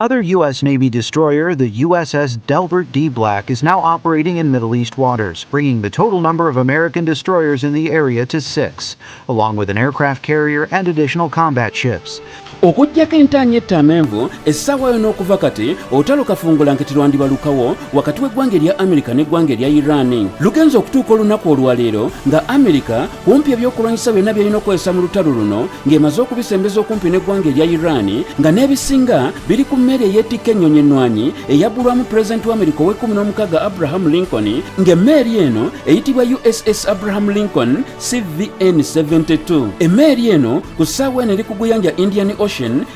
Other U.S. Navy destroyer, the USS Delbert D. Black, is now operating in Middle East waters, bringing the total number of American destroyers in the area to 6, along with an aircraft carrier and additional combat ships. Okujjako entaanya ettamenvu essaawa yonna okuva kati olutalo kafungula nketi lwandibalukawo wakati w'eggwanga erya Amerika n'eggwanga erya Iran. Lugenza okutuuka olunaku olwaleero nga Amerika kumpi ebyokulwanyisa byonna byalina okukozesa mu lutalo luno ng'emaze okubisembeza okumpi n'eggwanga erya Iran nga n'ebisinga biri ku mmere ey'ettika ennyonyi ennwanyi eyabbulwamu pulezidenti wa Amerika ow'e16 Abraham Lincoln ng'emmeeri eno eyitibwa USS Abraham Lincoln CVN 72. Emmeeri eno ku ssaawa eno eri ku guyanja Indian Ocean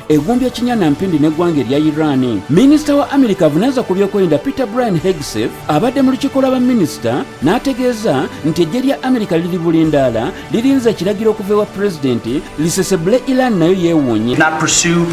egumbya Kinyanampindi n'eggwanga erya Iran. Minisita wa Amerika avunaanyizibwa ku byokwerinda Peter Brian Hegseth abadde mu lukiiko lw'abaminisita n'ategeeza nti eggye lya Amerika liri bulindaala lirinze ekiragiro okuva ewa pulezidenti lisesebule Iran nayo yeewuunye. Not pursue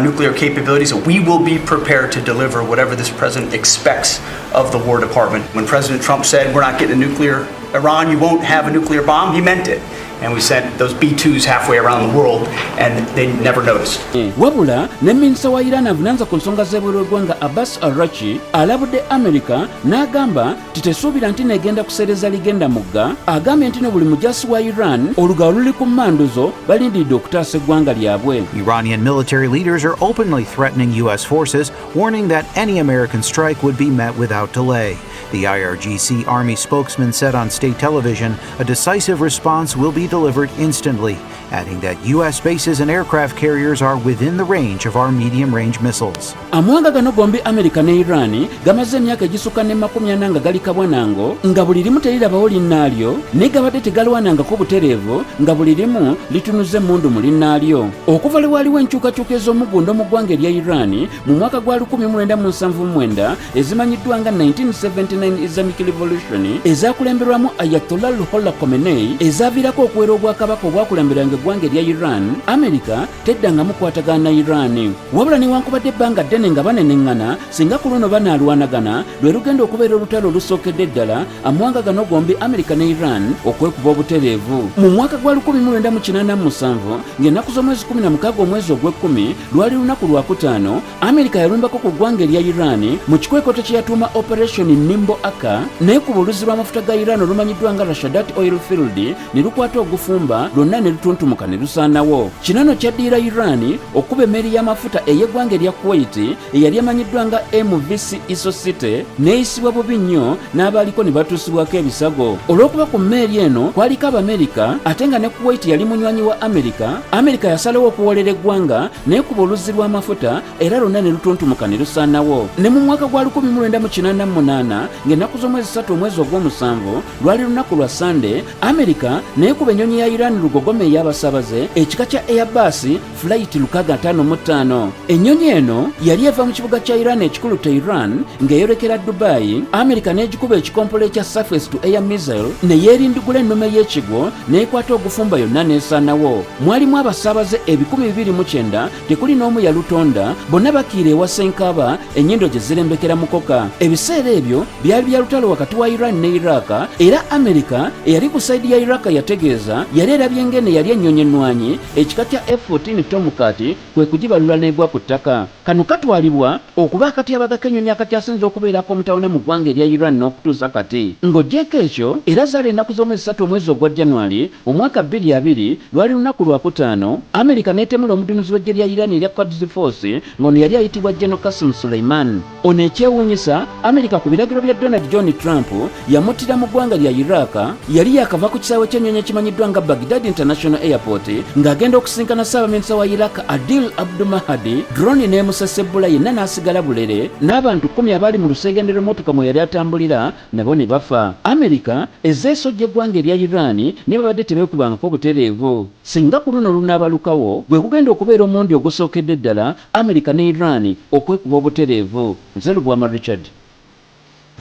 nuclear capabilities. We will be prepared to deliver whatever this president expects of the War Department. When President Trump said we're not getting a nuclear Iran, you won't have a nuclear bomb, he meant it. And we sent those B-2s halfway around the world and they never noticed. Wabula ne minisita wa Iran avunaanyizibwa ku nsonga z'ebweru w'eggwanga Abbas Araghchi alabudde Amerika n'agamba titesuubira nti negenda kuseereza ligenda mugga. Agambye nti ne buli mujaasi wa Iran olugalo luli ku mmanduzo balindidde okutaasa eggwanga lyabwe. Iranian military leaders are openly threatening U.S. forces, warning that any American strike would be met without delay. The IRGC Army spokesman said on state television a decisive response will be delivered instantly, adding that U.S. bases and aircraft carriers are within the range of our medium-range missiles. Amawanga gano gombi Amerika ne Iran gamaze emyaka egisukka ne 40 nga gali kabwanango nga buli limu terirabawo linnaalyo ne gabadde tegalwanangako butereevu nga buli limu litunuza emmundu mu linnaalyo. Okuva lwe waaliwo enkyukakyuka ez'omuggundo mu ggwanga erya Iran mu mwaka gwa 1979 ezimanyiddwa nga 1979 Islamic Revolution ezaakulemberwamu Ayatollah Ruhollah Khomeini ezaaviirako okuwera obwakabaka obwakulemberanga eggwanga erya Iran, Amerika teddangamu kukwatagana na Iran. Wabula newankubadde ebbanga ddene nga baneneŋŋana singa ku luno banaalwanagana lwe lugenda okubeera olutalo olusookedde ddala amawanga gano gombi Amerika ne Iran okwekuba obutereevu. Mu mwaka gwa 1987 ng'ennaku z'omwezi 16 omwezi ogw'ekkumi lwali lunaku lwakutaano, Amerika yalumbako ku ggwanga erya Iran mu kikwekweto kye yatuuma Operation Nimbo Aka n'ekuba oluzzi lw'amafuta ga Iran olumanyiddwa nga Rashadat Oil Field ne lukwata ogufumba lwonna ne lutuntumuka ne lusaanawo. Kino nno kyaddiira Iran okuba emmeeri y'amafuta ey'eggwanga erya Kuwait eyali emanyiddwa nga MVC Isosite n'eyisibwa bubi nnyo n'abaaliko ne batuusibwako ebisago. Olw'okuba ku mmeeri eno kwaliko Abamerika ate nga ne Kuwait yali munywanyi wa Amerika, Amerika yasalawo okuwolera eggwanga n'ekuba oluzzi lw'amafuta era lwonna ne lutuntumuka ne lusaanawo. Ne mu mwaka gwa 1988 ng'ennaku z'omwezi 3 omwezi ogw'omusanvu lwali lunaku lwa Sunday, Amerika n'ekuba ennyonyi ya Iran lugogome ey'abasaabaze ekika kya Airbus Flight 655. Ennyonyi eno yali eva mu kibuga kya Iran ekikulu Tehran ng'eyolekera Dubai. Amerika n'egikuba ekikompolo ekya surface to air missile ne yeerindigula ennume y'ekigwo n'ekwata ogufumba yonna n'esaanawo. Mwalimu abasaabaze 209, tekuli n'omu yalutonda, bonna bakiira ewa Senkaba ennyindo gye zirembekera mukoka. Ebiseera ebyo byali bya lutalo wakati wa Iran ne Iraq era Amerika eyali ku sayidi ya Iraq yategeeza yali erabye ng'eno yali ennyonyi ennwanyi ekika kya F-14 Tomcat kwe kugibalula n'egwa ku ttaka. Kano katwalibwa okuba akatyabaga k'ennyonyi akakyasinze okubeerako omutawone mu ggwanga erya Iran n'okutuusa kati. Ng'ogyeko ekyo era zaali ennaku z'omwezi 3 omwezi ogwa January omwaka 2020 lwali lunaku lwakutaano, Amerika n'etemula omuduumizi w'eggye lya Iran erya Quds Force ng'ono yali ayitibwa General Qasem Soleiman. Ono ekyewuunyisa, Amerika ku biragiro bya Donald John Trump yamuttira mu ggwanga lya Iraq yali yakava ku kisaawe ky'ennyonyi ekimanyiddwa nga Baghdad International Airport ng'agenda okusinkana Ssaabaminisita wa Iraq Adil Abdul Mahdi. Drone n'emusesebbula yenna n'asigala bulere n'abantu 10 abaali mu lusegende lw'emmotoka mwe yali atambulira nabo ne bafa. Amerika ezeesojja eggwanga erya Iran ne babadde tebeekubangako obutereevu. Singa ku luno lunaabalukawo gwe kugenda okubeera omulundi ogusookedde ddala Amerika ne Iran okwekuba obutereevu. Nze Lubwama Richard.